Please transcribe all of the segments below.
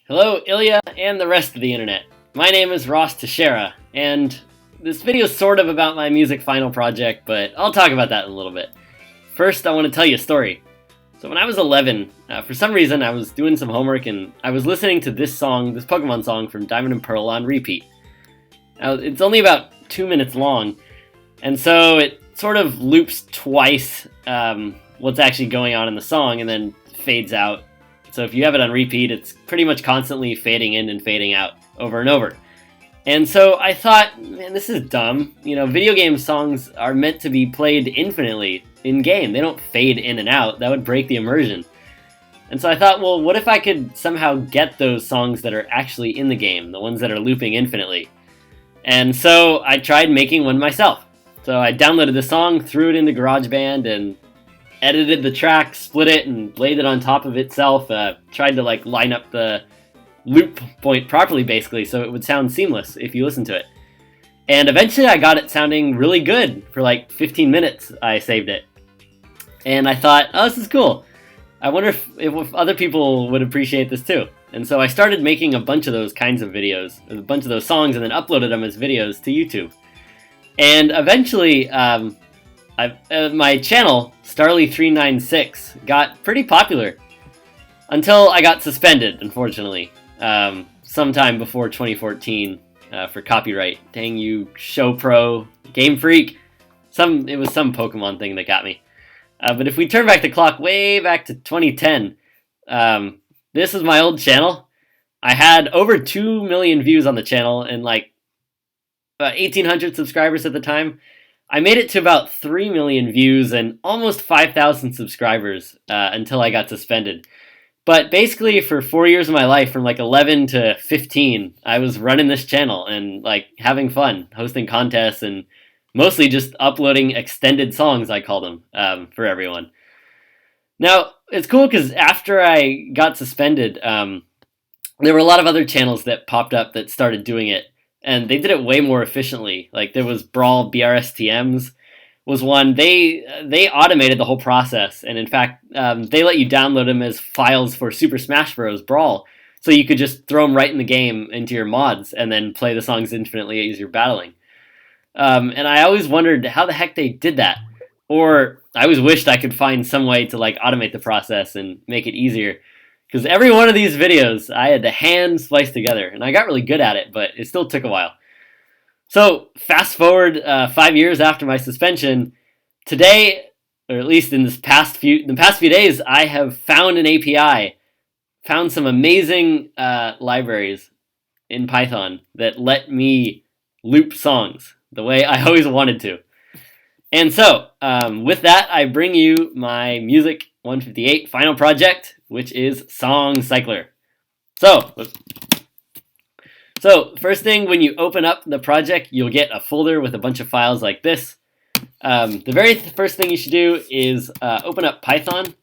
Hello, Ilya and the rest of the internet. My name is Teixeira, and this video is sort of about my music final project, but I'll talk about that in a little bit. First, I want to tell you a story. So when I was 11, for some reason I was doing some homework and I was listening to this song, this Pokemon song from Diamond and Pearl on repeat. Now, it's only about 2 minutes long, and so it sort of loops twice what's actually going on in the song and then fades out. So if you have it on repeat, it's pretty much constantly fading in and fading out over and over. And so I thought, man, this is dumb. You know, video game songs are meant to be played infinitely in-game. They don't fade in and out. That would break the immersion. And so I thought, well, what if I could somehow get those songs that are actually in the game, the ones that are looping infinitely? And so I tried making one myself. So I downloaded the song, threw it into GarageBand, and edited the track, split it, and laid it on top of itself. Tried to line up the loop point properly, basically, so it would sound seamless if you listen to it. And eventually I got it sounding really good. For like 15 minutes I saved it. And I thought, oh, this is cool. I wonder if other people would appreciate this too. And so I started making a bunch of those kinds of videos, a bunch of those songs, and then uploaded them as videos to YouTube. And eventually, my channel, starly396, got pretty popular. Until I got suspended, unfortunately. Sometime before 2014 for copyright. Dang you, Show Pro, Game Freak. It was some Pokemon thing that got me. But if we turn back the clock way back to 2010, this is my old channel. I had over 2 million views on the channel and like 1,800 subscribers at the time. I made it to about 3 million views and almost 5,000 subscribers until I got suspended. But basically for 4 years of my life, from like 11 to 15, I was running this channel and like having fun, hosting contests, and mostly just uploading extended songs, I call them, for everyone. Now, it's cool because after I got suspended, there were a lot of other channels that popped up that started doing it. And they did it way more efficiently. Like there was Brawl BRSTMs was one. They automated the whole process, and in fact, they let you download them as files for Super Smash Bros. Brawl, so you could just throw them right in the game into your mods and then play the songs infinitely as you're battling. And I always wondered how the heck they did that, or I always wished I could find some way to like automate the process and make it easier. Because every one of these videos I had to hand splice together, and I got really good at it, but it still took a while. So fast forward 5 years after my suspension, today, or at least in the past few days, I have found an API, found some amazing libraries in Python that let me loop songs the way I always wanted to. And so, with that, I bring you my Music 158 final project, which is Song Cycler. So, first thing, when you open up the project, you'll get a folder with a bunch of files like this. The very first thing you should do is open up Python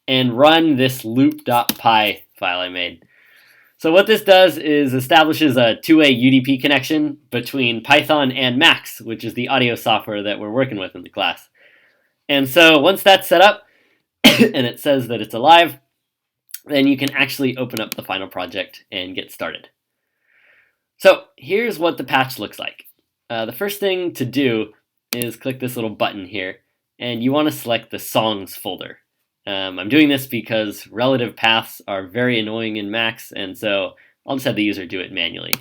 and run this loop.py file I made. So what this does is establishes a two-way UDP connection between Python and Max, which is the audio software that we're working with in the class. And so once that's set up, and it says that it's alive, then you can actually open up the final project and get started. So here's what the patch looks like. The first thing to do is click this little button here, and you want to select the songs folder. I'm doing this because relative paths are very annoying in Max, and so I'll just have the user do it manually.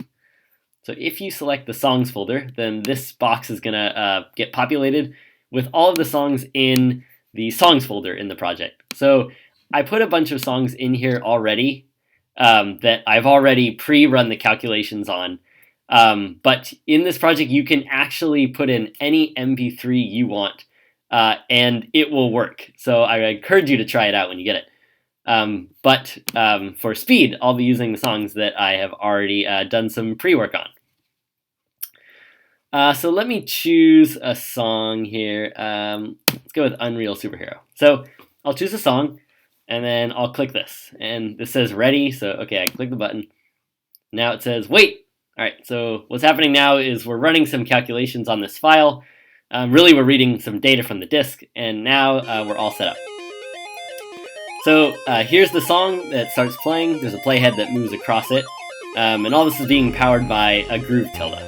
So if you select the songs folder, then this box is going to get populated with all of the songs in the songs folder in the project. So I put a bunch of songs in here already that I've already pre-run the calculations on. But in this project, you can actually put in any MP3 you want, and it will work. So I encourage you to try it out when you get it. But for speed, I'll be using the songs that I have already done some pre-work on. So let me choose a song here. Let's go with Unreal Superhero. So I'll choose a song, and then I'll click this. And this says ready, so okay, I click the button. Now it says wait. All right, so what's happening now is we're running some calculations on this file. Really, we're reading some data from the disk, and now we're all set up. So here's the song that starts playing. There's a playhead that moves across it. And all this is being powered by a groove tilde.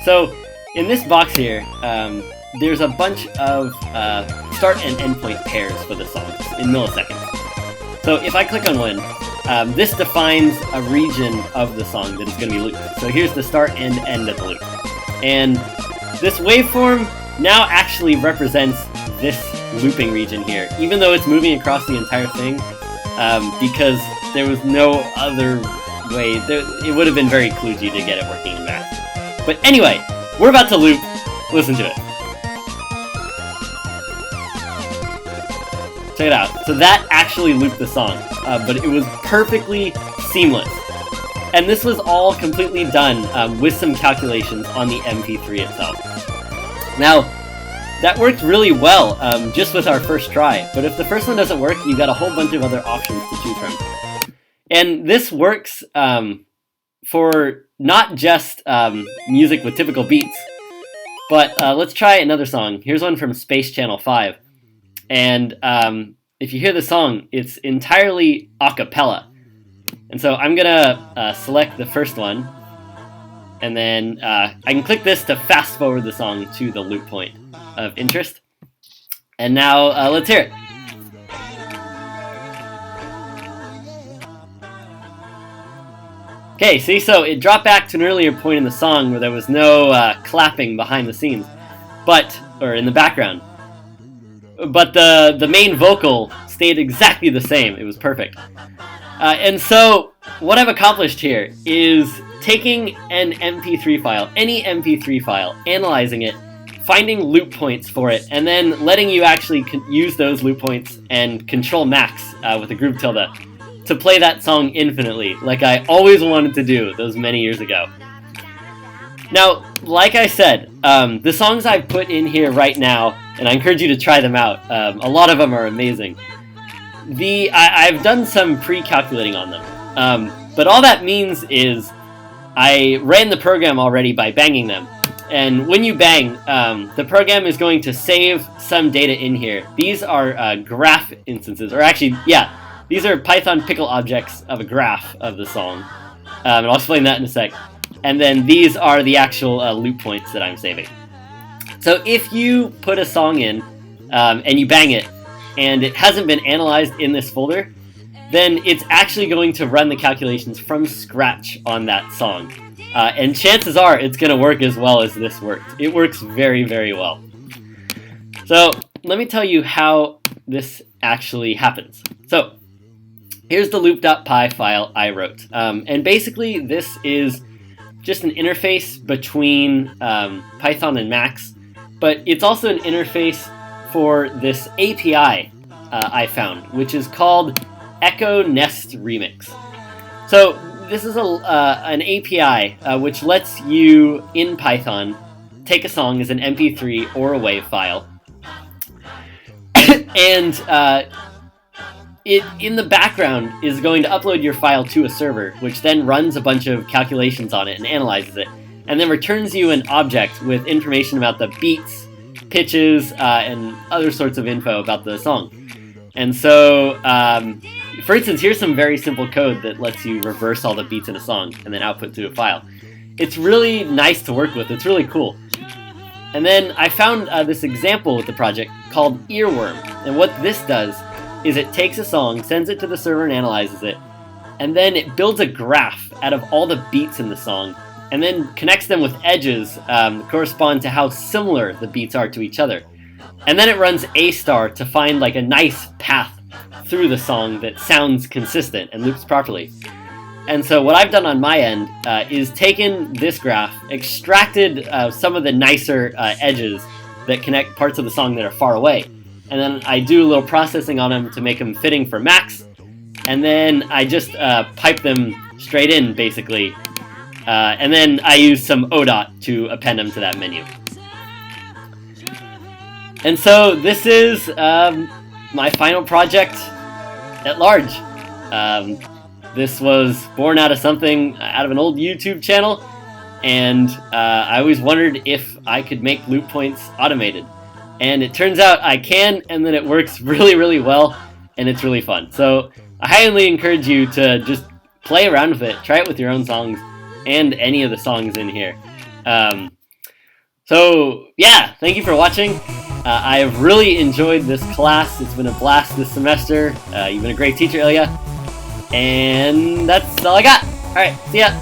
So in this box here, there's a bunch of start and endpoint pairs for the song in milliseconds. So if I click on one, this defines a region of the song that is going to be looped. So here's the start and end of the loop. And this waveform now actually represents this looping region here, even though it's moving across the entire thing, because there was no other way. It would have been very kludgy to get it working in Max. But anyway, we're about to loop. Listen to it. Check it out. So that actually looped the song, but it was perfectly seamless. And this was all completely done with some calculations on the MP3 itself. Now, that worked really well just with our first try, but if the first one doesn't work, you've got a whole bunch of other options to choose from. And this works for not just music with typical beats, but let's try another song. Here's one from Space Channel 5. And if you hear the song, it's entirely a cappella. And so I'm gonna select the first one, and then I can click this to fast forward the song to the loop point of interest. And now let's hear it. Okay, see, so it dropped back to an earlier point in the song where there was no clapping behind the scenes, or in the background. But the main vocal stayed exactly the same. It was perfect. And so what I've accomplished here is taking an MP3 file, any MP3 file, analyzing it, finding loop points for it, and then letting you actually use those loop points and control max with the groove tilde to play that song infinitely, like I always wanted to do those many years ago. Now, like I said, the songs I've put in here right now, and I encourage you to try them out, a lot of them are amazing. I've done some pre-calculating on them, but all that means is I ran the program already by banging them. And when you bang, the program is going to save some data in here. These are graph instances, or actually, yeah, these are Python pickle objects of a graph of the song. And I'll explain that in a sec. And then these are the actual loop points that I'm saving. So if you put a song in and you bang it, and it hasn't been analyzed in this folder, then it's actually going to run the calculations from scratch on that song. And chances are it's going to work as well as this worked. It works very, very well. So let me tell you how this actually happens. So here's the loop.py file I wrote. And basically this is just an interface between Python and Max, but it's also an interface for this API I found, which is called Echo Nest Remix. So this is an API which lets you, in Python, take a song as an MP3 or a WAV file, and it, in the background, is going to upload your file to a server, which then runs a bunch of calculations on it and analyzes it, and then returns you an object with information about the beats, pitches, and other sorts of info about the song. And so, for instance, here's some very simple code that lets you reverse all the beats in a song and then output to a file. It's really nice to work with. It's really cool. And then I found this example with the project called Earworm. And what this does is it takes a song, sends it to the server and analyzes it, and then it builds a graph out of all the beats in the song, and then connects them with edges that correspond to how similar the beats are to each other. And then it runs A* to find like a nice path through the song that sounds consistent and loops properly. And so what I've done on my end is taken this graph, extracted some of the nicer edges that connect parts of the song that are far away, and then I do a little processing on them to make them fitting for Max, and then I just pipe them straight in, basically, and then I use some ODOT to append them to that menu. And so this is my final project at large. This was born out of something, out of an old YouTube channel, and I always wondered if I could make loop points automated. And it turns out I can, and then it works really, really well. and it's really fun. So I highly encourage you to just play around with it, try it with your own songs, and any of the songs in here. So yeah, thank you for watching. I have really enjoyed this class. It's been a blast this semester. You've been a great teacher, Ilya. And that's all I got. Alright, see ya!